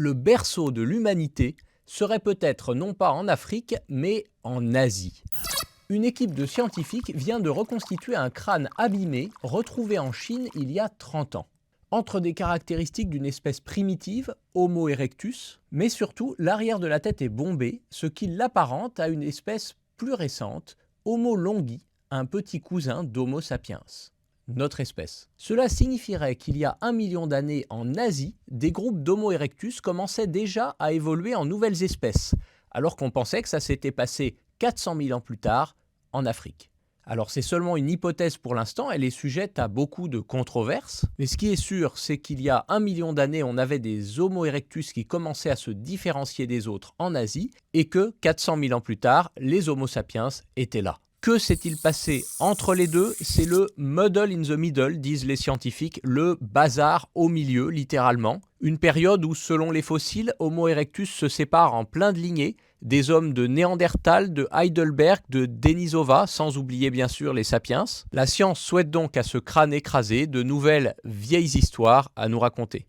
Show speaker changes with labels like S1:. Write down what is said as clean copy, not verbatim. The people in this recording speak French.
S1: Le berceau de l'humanité serait peut-être non pas en Afrique, mais en Asie. Une équipe de scientifiques vient de reconstituer un crâne abîmé retrouvé en Chine il y a 30 ans. Entre des caractéristiques d'une espèce primitive, Homo erectus, mais surtout l'arrière de la tête est bombé, ce qui l'apparente à une espèce plus récente, Homo longi, un petit cousin d'Homo sapiens, notre espèce. Cela signifierait qu'il y a 1 million d'années en Asie, des groupes d'Homo erectus commençaient déjà à évoluer en nouvelles espèces, alors qu'on pensait que ça s'était passé 400 000 ans plus tard en Afrique. Alors c'est seulement une hypothèse pour l'instant, elle est sujette à beaucoup de controverses, mais ce qui est sûr, c'est qu'il y a 1 million d'années, on avait des Homo erectus qui commençaient à se différencier des autres en Asie, et que 400 000 ans plus tard, les Homo sapiens étaient là. Que s'est-il passé entre les deux? C'est le muddle in the middle, disent les scientifiques, le bazar au milieu, littéralement. Une période où, selon les fossiles, Homo erectus se sépare en plein de lignées, des hommes de Néandertal, de Heidelberg, de Denisova, sans oublier bien sûr les sapiens. La science souhaite donc à ce crâne écrasé de nouvelles vieilles histoires à nous raconter.